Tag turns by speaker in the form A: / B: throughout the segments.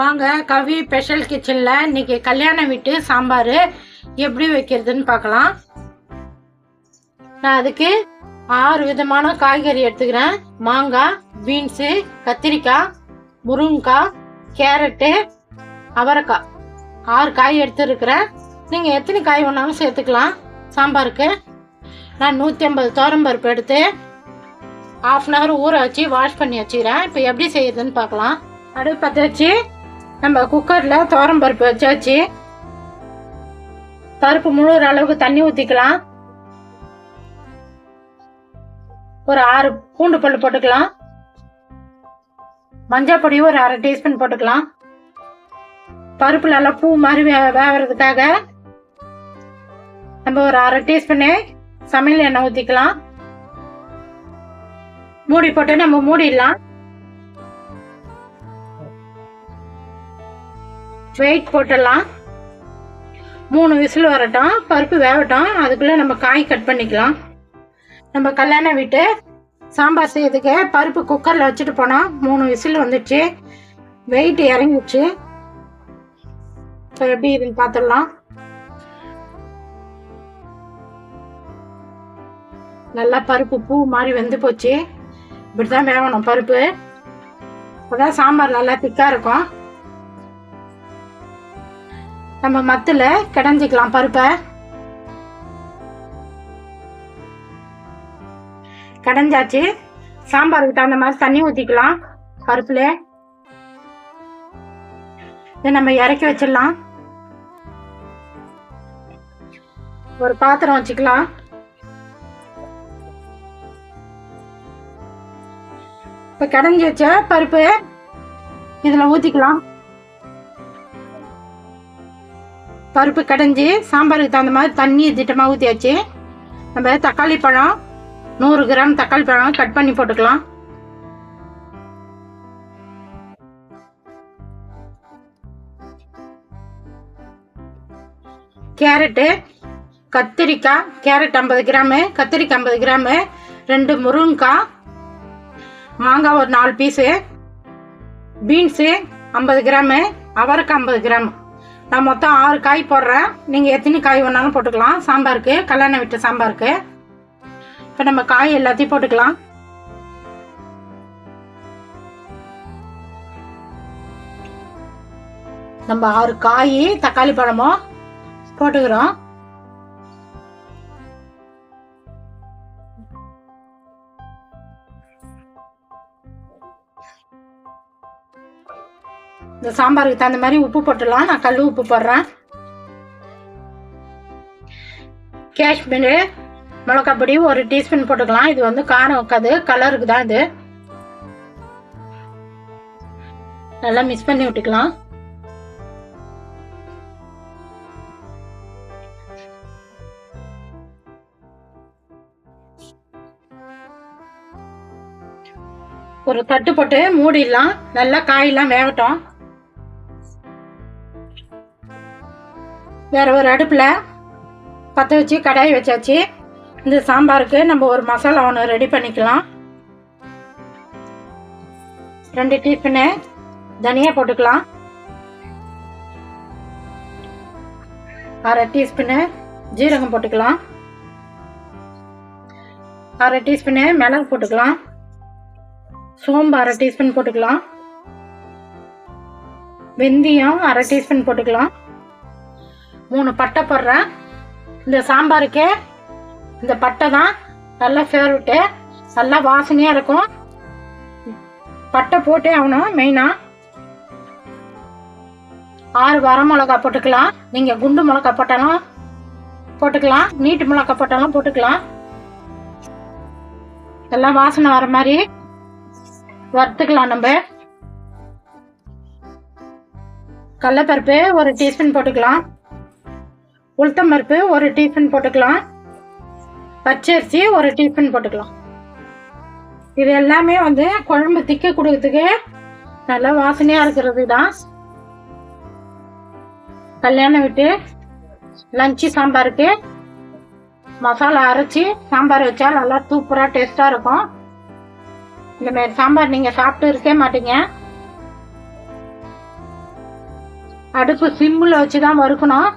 A: வாங்க கவி ஸ்பெஷல் கிச்சனில் இன்னைக்கு கல்யாண வீட்டு சாம்பார் எப்படி வைக்கிறதுன்னு பார்க்கலாம். நான் அதுக்கு 6 விதமான காய்கறி எடுத்துக்கிறேன். மாங்காய், பீன்ஸு, கத்திரிக்காய், முருங்கைக்காய், கேரட்டு, அவரைக்காய் 6 காய் எடுத்துருக்கிறேன். நீங்கள் எத்தனை காய் வேணாலும் சேர்த்துக்கலாம் சாம்பாருக்கு. நான் 150 துவரம்பருப்பு எடுத்து 1/2 hour ஊற வச்சு வாஷ் பண்ணி வச்சுக்கிறேன். இப்போ எப்படி செய்யுதுன்னு பார்க்கலாம். அடுப்பு பற்ற வச்சு நம்ம குக்கரில் துவரம்பருப்பு வச்சாச்சு. பருப்பு முழுகிற அளவுக்கு தண்ணி ஊற்றிக்கலாம். ஒரு 6 பூண்டு பல் போட்டுக்கலாம். மஞ்சள் பொடி ஒரு 1/2 டீஸ்பூன் போட்டுக்கலாம். பருப்பு நல்லா பூ மாதிரி வேகிறதுக்காக நம்ம ஒரு 1/2 டீஸ்பூனு சமையல் எண்ணெய் ஊற்றிக்கலாம். மூடி போட்டு நம்ம மூடிடலாம். வெயிட் போட்டுடலாம். 3 விசில் வரட்டும், பருப்பு வேகட்டும். அதுக்குள்ளே நம்ம காய் கட் பண்ணிக்கலாம். நம்ம கல்யாண வீட்டு சாம்பார் செய்யறதுக்கு பருப்பு குக்கரில் வச்சுட்டு போனோம். 3 விசில் வந்துடுச்சு, வெயிட் இறங்கிடுச்சு. இப்போ எப்படி இதுன்னு பார்த்துடலாம். நல்லா பருப்பு பூ மாதிரி வெந்து போச்சு. இப்படி தான் வேகணும் பருப்பு. அப்போதான் சாம்பார் நல்லா திக்காக இருக்கும். நம்ம மத்தில் கடைஞ்சிக்கலாம் பருப்பை. கடைஞ்சாச்சு. சாம்பாருக்கு தகுந்த மாதிரி தண்ணி ஊற்றிக்கலாம் பருப்புல. இதை நம்ம இறக்கி வச்சிடலாம். ஒரு பாத்திரம் வச்சுக்கலாம். இப்போ கடைஞ்சி வச்ச பருப்பு இதில் ஊற்றிக்கலாம். பருப்பு கடைஞ்சி சாம்பாருக்கு தகுந்த மாதிரி தண்ணி திட்டமாக ஊற்றியாச்சு. நம்ம தக்காளி பழம் 100 கிராம் தக்காளி பழம் கட் பண்ணி போட்டுக்கலாம். கேரட்டு, கத்திரிக்காய், கேரட் 50 கிராமு, கத்திரிக்காய் 50 கிராமு, 2 முருங்கைக்காய், மாங்காய் ஒரு 4 பீஸு, பீன்ஸு 50 கிராமு, அவரைக்காய் 50 கிராம். நான் மொத்தம் 6 காய் போடுறேன். நீங்கள் எத்தனை காய் வேணாலும் போட்டுக்கலாம் சாம்பாருக்கு, கல்யாண வீட்டு சாம்பாருக்கு. இப்போ நம்ம காய் எல்லாத்தையும் போட்டுக்கலாம். நம்ம 6 காய் தக்காளி பழமும் போட்டுக்கிறோம். இந்த சாம்பாருக்கு தகுந்த மாதிரி உப்பு போட்டுடலாம். நான் கல் உப்பு போடுறேன். காஷ்மீர் மிளகாய் பொடி ஒரு டீஸ்பூன் போட்டுக்கலாம். இது வந்து காரம் வைக்காது, கலருக்கு தான் இது. நல்லா மிக்ஸ் பண்ணி விட்டுக்கலாம். ஒரு தட்டு போட்டு மூடிடலாம். நல்லா காயெல்லாம் வேகட்டும். வேற ஒரு அடுப்பில் பற்ற வச்சு கடாய் வச்சாச்சு. இந்த சாம்பாருக்கு நம்ம ஒரு மசாலா ஒன்று ரெடி பண்ணிக்கலாம். 2 டீஸ்பூனு தனியா போட்டுக்கலாம். 1/2 டீஸ்பூனு ஜீரகம் போட்டுக்கலாம். 1/2 டீஸ்பூனு மிளகு போட்டுக்கலாம். சோம்பு 1/2 டீஸ்பூன் போட்டுக்கலாம். வெந்தயம் 1/2 டீஸ்பூன் போட்டுக்கலாம். 3 பட்டை போடுறேன். இந்த சாம்பாருக்கு இந்த பட்டை தான் நல்லா ஃபேவரட்டு, நல்லா வாசனையாக இருக்கும். பட்டை போட்டே ஆகணும் மெயினாக. 6 வரமிளகா போட்டுக்கலாம். நீங்கள் குண்டு மிளகா போட்டாலும் போட்டுக்கலாம், நீட்டு மிளகா போட்டாலும் போட்டுக்கலாம். எல்லாம் வாசனை வர மாதிரி வறுத்துக்கலாம். நம்ம கடலைப்பருப்பு ஒரு டீஸ்பூன் போட்டுக்கலாம். உளுத்தம் பருப்பு ஒரு டீஸ்பூன் போட்டுக்கலாம். பச்சரிசி ஒரு டீஸ்பூன் போட்டுக்கலாம். இது எல்லாமே வந்து குழம்பு திக்க கொடுக்கறதுக்கு நல்லா வாசனையாக இருக்கிறது தான். கல்யாண வீட்டு லஞ்சு சாம்பாருக்கு மசாலா அரைச்சி சாம்பார் வச்சா நல்லா சூப்பராக டேஸ்ட்டாக இருக்கும். இந்த மாதிரி சாம்பார் நீங்கள் சாப்பிட்டு இருக்கே மாட்டீங்க. அடுப்பு சிம்மில் வச்சு தான் வறுக்கணும்.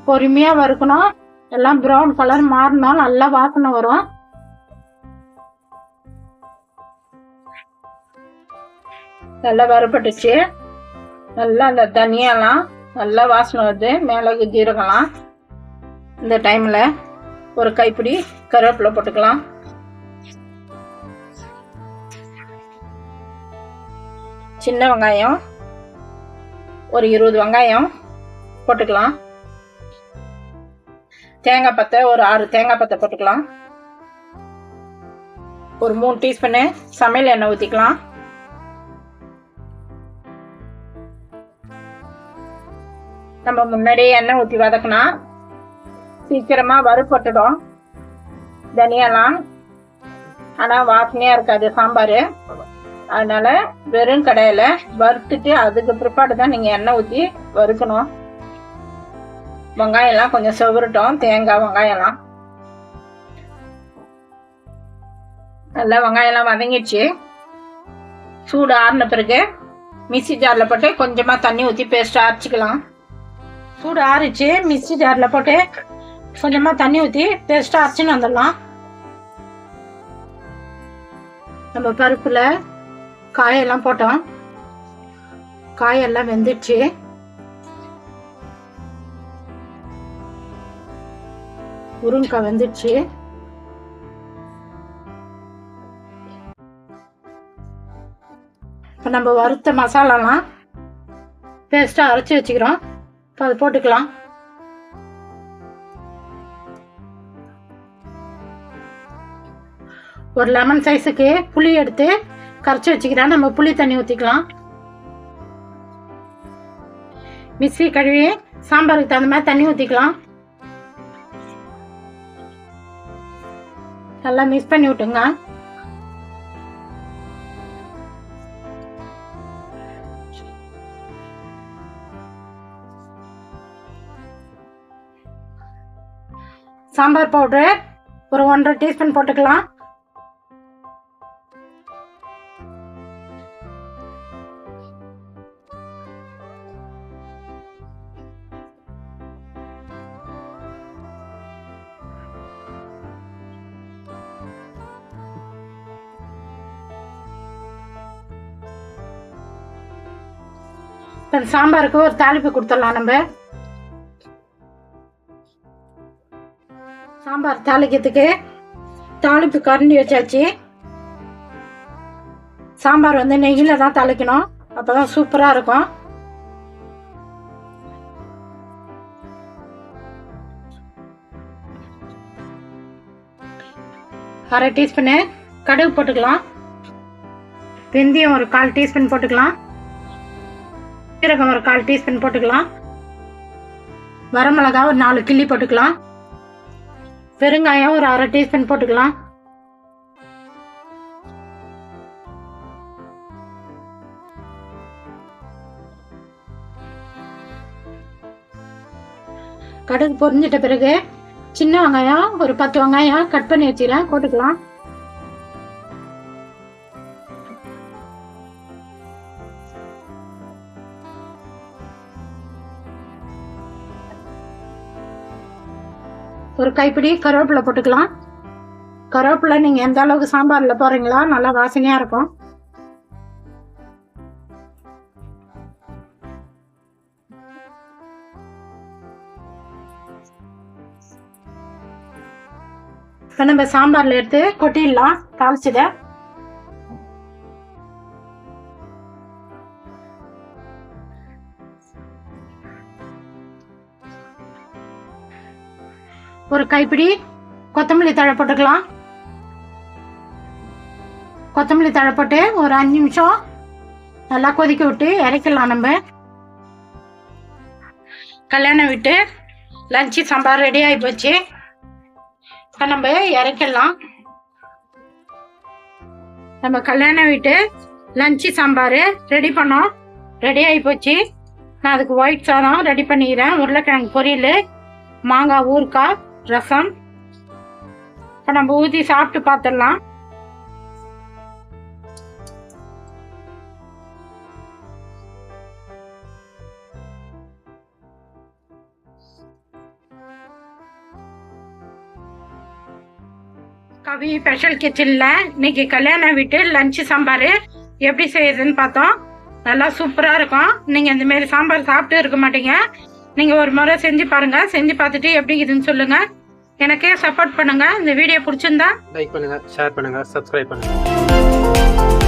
A: பொறுமையாக வறுக்கணும். எல்லாம் ப்ரௌன் கலர் மாறினால் நல்லா வாசனை வரும். நல்லா வறுபட்டுச்சு. நல்லா அந்த தனியாலாம் நல்லா வாசனை வருது. மிளகு ஜீரகம்லாம். இந்த டைமில் ஒரு கைப்பிடி கருவேப்பிலை போட்டுக்கலாம். சின்ன வெங்காயம் ஒரு 20 வெங்காயம் போட்டுக்கலாம். தேங்காய் பத்தை ஒரு 6 தேங்காய் பத்தை போட்டுக்கலாம். ஒரு 3 டீஸ்பூனு சமையல் எண்ணெய் ஊற்றிக்கலாம். நம்ம முன்னாடியே எண்ணெய் ஊற்றி வதக்கினா சீக்கிரமாக வறுபட்டுடும் தனியாலாம். ஆனால் வாசனையாக இருக்காது சாம்பார். அதனால வெறும் கடாயில் வறுத்துட்டு அதுக்கு பிற்பாடு தான் நீங்கள் எண்ணெய் ஊற்றி வறுக்கணும். வெங்காயம்லாம் கொஞ்சம் செவரட்டும். தேங்காய் வெங்காயம்லாம் நல்லா வெங்காயம்லாம் வதங்கிடுச்சு. சூடு ஆறின பிறகு மிக்ஸி ஜாரில் போட்டு கொஞ்சமாக தண்ணி ஊற்றி பேஸ்ட்டாக அரைச்சிக்கலாம். சூடு ஆறிச்சு. மிக்ஸி ஜாரில் போட்டு கொஞ்சமாக தண்ணி ஊற்றி பேஸ்ட்டாக அரைச்சின்னு வந்துடலாம். நம்ம பருப்பில் காயெல்லாம் போட்டோம். காயெல்லாம் வெந்துடுச்சு. முருங்கைக்காய் வெந்துடுச்சு. இப்போ நம்ம வறுத்த மசாலாலாம் பேஸ்ட்டாக அரைச்சி வச்சுக்கிறோம். இப்போ அது போட்டுக்கலாம். ஒரு லெமன் சைஸுக்கு புளி எடுத்து கரைச்சி வச்சுக்கிறேன். நம்ம புளி தண்ணி ஊற்றிக்கலாம். மிக்ஸி கழுவி சாம்பாருக்கு தகுந்த மாதிரி தண்ணி ஊற்றிக்கலாம். நல்லா மிக்ஸ் பண்ணி விட்டுங்க. சாம்பார் பவுடர் ஒரு 1.5 டீஸ்பூன் போட்டுக்கலாம். சாம்பாருக்கு ஒரு தாளிப்பு கொடுத்துடலாம். நம்ம சாம்பார் தாளிக்கிறதுக்கு தாளிப்பு கரண்டி வச்சாச்சு. சாம்பார் வந்து நெய்யில தான் தாளிக்கணும். அப்பதான் சூப்பரா இருக்கும். அரை டீஸ்பூனு கடுகு போட்டுக்கலாம். வெந்தயம் ஒரு 1/4 டீஸ்பூன் போட்டுக்கலாம். சீரகம் ஒரு 1/4 டீஸ்பூன் போட்டுக்கலாம். வரமிளகா ஒரு 4 கிள்ளி போட்டுக்கலாம். பெருங்காயம் ஒரு அரை டீஸ்பூன் போட்டுக்கலாம். கடுகு பொரிஞ்சிட்ட பிறகு சின்ன வெங்காயம் ஒரு 10 வெங்காயம் கட் பண்ணி வச்சுக்கிறேன், போட்டுக்கலாம். ஒரு கைப்பிடி கருவேப்பிலை போட்டுக்கலாம். கருவேப்பிலை நீங்க எந்த அளவுக்கு சாம்பார்ல போறீங்களா நல்லா வாசனையா இருக்கும். இப்போ நம்ம சாம்பார்ல எடுத்து கொட்டிடலாம் தாளிச்சத. ஒரு கைப்பிடி கொத்தமல்லி தழை போட்டுக்கலாம். கொத்தமல்லி தழை போட்டு ஒரு 5 நிமிஷம் நல்லா கொதிக்க விட்டு இறக்கலாம். நம்ம கல்யாணம் விட்டு லஞ்சு சாம்பார் ரெடி ஆகி போச்சு. இப்போ நம்ம இறக்கலாம். நம்ம கல்யாணம் விட்டு லஞ்சு சாம்பார் ரெடி பண்ணோம், ரெடி ஆகி போச்சு. நான் அதுக்கு ஒயிட் சாதம் ரெடி பண்ணிக்கிறேன். உருளைக்கிழங்கு பொரியல், மாங்காய் ஊறுகாய், ரசம். இப்போ நம்ம ஊற்றி சாப்பிட்டு பார்த்துடலாம். கவி ஸ்பெஷல் கிச்சனில் இன்னைக்கு கல்யாண வீட்டு லஞ்சு சாம்பார் எப்படி செய்யறதுன்னு பார்த்தோம். நல்லா சூப்பராக இருக்கும். நீங்கள் இந்தமாரி சாம்பார் சாப்பிட்டு இருக்க மாட்டீங்க. நீங்கள் ஒரு முறை செஞ்சு பாருங்கள். செஞ்சு பார்த்துட்டு எப்படி இதுன்னு சொல்லுங்கள். எனக்கே சப்போர்ட் பண்ணுங்கள். இந்த வீடியோ பிடிச்சிருந்தா
B: லைக் பண்ணுங்கள், ஷேர் பண்ணுங்கள், சப்ஸ்கிரைப் பண்ணுங்கள்.